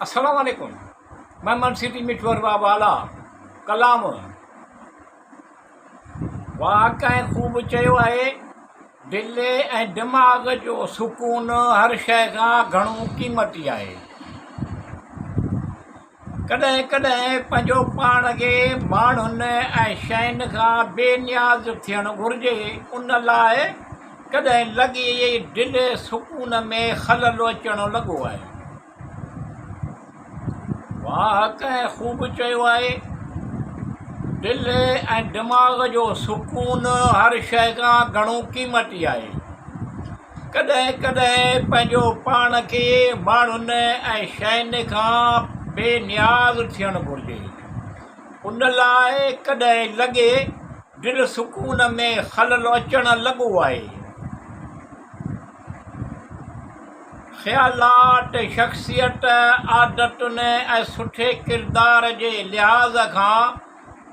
अस्सलाम वालेकुम। मैं मन सिटी मिठवर वाला कलाम वाक़ई ख़ूब चयो आहे। दिल ऐं दिमाग़ जो सुकून हर शइ खां घणो क़ीमती आहे। कॾहिं कॾहिं पंहिंजो पाण खे माण्हुनि ऐं शयुनि खां बेनियाज़ थियणु घुरिजे। उन लाइ कॾहिं लॻे दिल सुकून में ख़लल अचणु लॻो आहे। वाक़ई ख़ूब चयो आहे। दिल ऐं दिमाग़ जो सुकून हर शइ खां घणो क़ीमती आहे। कॾहिं कॾहिं पंहिंजो पाण खे माण्हुनि ऐं शयुनि खां बेनियाज़ थियणु घुरिजे। उन लाइ कॾहिं लॻे दिल सुकून में ख़लल अचणु लॻो आहे। ख़्यालात, शख़्सियत, आदतुनि ऐं सुठे किरदार जे लिहाज़ खां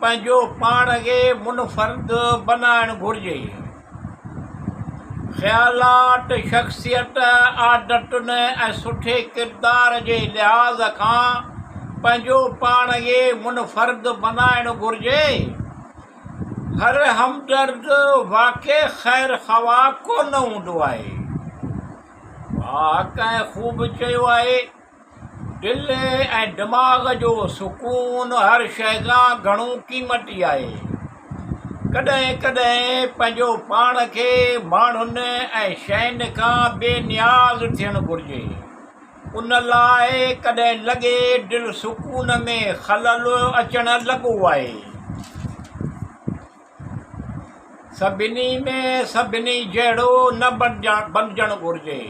पंहिंजो पाण खे मुनफ़रिद बनाइणु घुरिजे। ख़्यालात, शख़्सियत, आदतुनि ऐं सुठे किरदार जे लिहाज़ खां पंहिंजो पाण खे मुनफ़रिद बनाइणु घुरिजे। हर हमदर्द वाक़ई ख़ैर ख़वाह कोन हूंदो आहे। वाक़ई ख़ूब चयो आहे। दिल ऐं दिमाग़ जो सुकून हर शइ खां घणो क़ीमती आहे। कॾहिं कॾहिं पंहिंजो पाण खे माण्हुनि ऐं शयुनि खां बेनियाज़ थियणु घुरिजे। उन लाइ कॾहिं लॻे दिल सुकून में ख़लल अचणु लॻो आहे। सभिनी में सभिनी जहिड़ो न बणिजणु घुरिजे।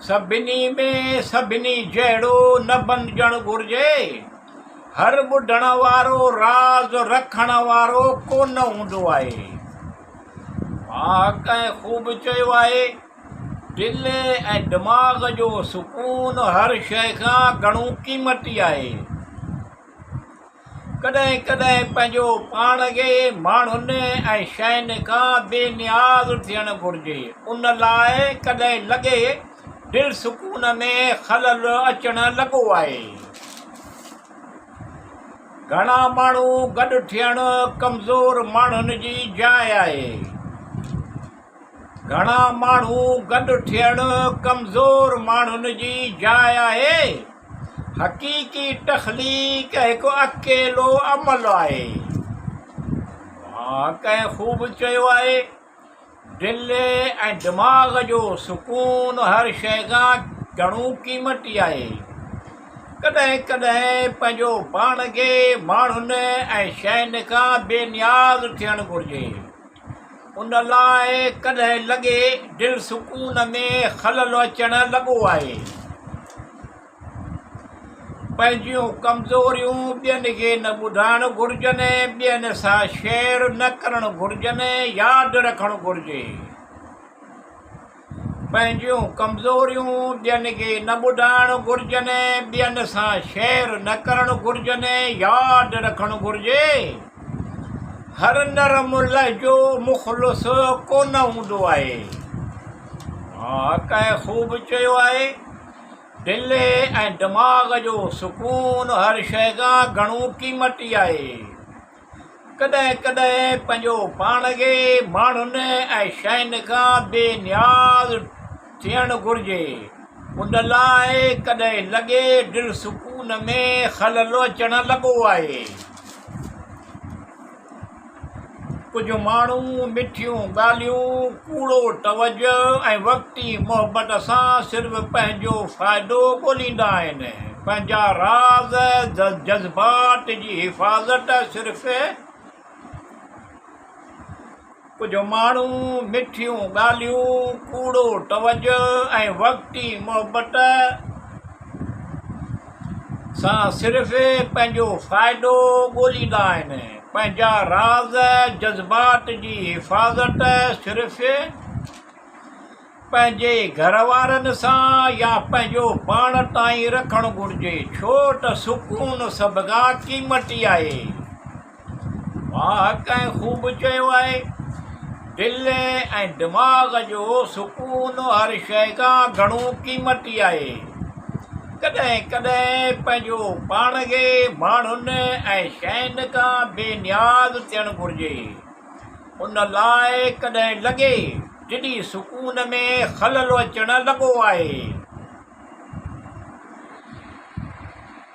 सभिनी में सभिनी जहिड़ो न बणिजणु घुरिजे। हर ॿुधण वारो राज़ रखण वारो कोन हूंदो आहे। वाक़ई ख़ूब चयो आहे। दिल ऐं दिमाग़ जो सुकून हर शइ खां घणो क़ीमती आहे। कॾहिं कॾहिं पंहिंजो पाण खे माण्हुनि ऐं शयुनि खां बेनियाज़ थियणु घुरिजे। उन लाइ कॾहिं लॻे दिल सुकून में ख़लल अचणु लॻो आहे। घणा माण्हू गॾु थियणु कमज़ोर माण्हुनि जी जाइ आहे। घणा माण्हू गॾु थियणु कमज़ोर माण्हुनि जी जाइ आहे। हक़ीक़ी तख़लीक़ हिकु अकेलो अमल आहे। वाक़ई ख़ूब चयो आहे। दिल ऐं दिमाग़ जो सुकून हर शइ खां घणो क़ीमती आहे। कॾहिं कॾहिं पंहिंजो पाण खे माण्हुनि ऐं शयुनि खां बेनियाज़ थियणु घुरिजे। उन लाइ कॾहिं लॻे दिल सुकून में ख़लल अचणु लॻो आहे। पंहिंजियूं कमज़ोरियूं ॿियनि खे न ॿुधाइणु घुरिजनि। ॿियनि सां शेयर न करणु घुरिजनि। यादि रखणु घुरिजे। पंहिंजियूं कमज़ोरियूं ॿियनि खे न ॿुधाइणु घुरिजनि। ॿियनि सां शेयर न करणु घुरिजनि। यादि रखणु घुरिजे। हर नरम लहजो मुख़लिस कोन हूंदो आहे। वाक़ई ख़ूब चयो आहे। दिल ऐं दिमाग़ जो सुकून हर शइ खां घणो क़ीमती आहे। कॾहिं कॾहिं पंहिंजो पाण खे माण्हुनि ऐं शयुनि खां बेनियाज़ थियणु घुरिजे। उन लाइ कॾहिं लॻे दिल सुकून में ख़लल अचणु लॻो आहे। कुझु माण्हू मिठियूं ॻाल्हियूं, कूड़ो तवजो ऐं वक़्ती मोहबत सां सिर्फ़ु पंहिंजो फ़ाइदो ॻोल्हींदा आहिनि। पंहिंजा राज़ जज़्बात जी हिफ़ाज़त सिर्फ़ु कुझु माण्हू मिठियूं ॻाल्हियूं, कूड़ो तवजो ऐं वक़्ती मोहबत सां सिर्फ़ु पंहिंजो फ़ाइदो ॻोल्हींदा आहिनि। पंहिंजा राज़ जज़्बात जी हिफ़ाज़त सिर्फ़ु पंहिंजे घर वारनि सां या पंहिंजो पाण ताईं रखणु घुरिजे। छो त सुकून सभ खां क़ीमती आहे। वाक़ई ख़ूब चयो आहे। दिल दिमाग़ जो सुकून हर शइ खां घणो क़ीमती आहे। कॾहिं कॾहिं पंहिंजो पाण खे माण्हुनि ऐं शयुनि खां बेनियाज़ थियणु घुरिजे। उन लाइ कॾहिं लॻे जॾहिं सुकून में ख़लल अचणु लॻो आहे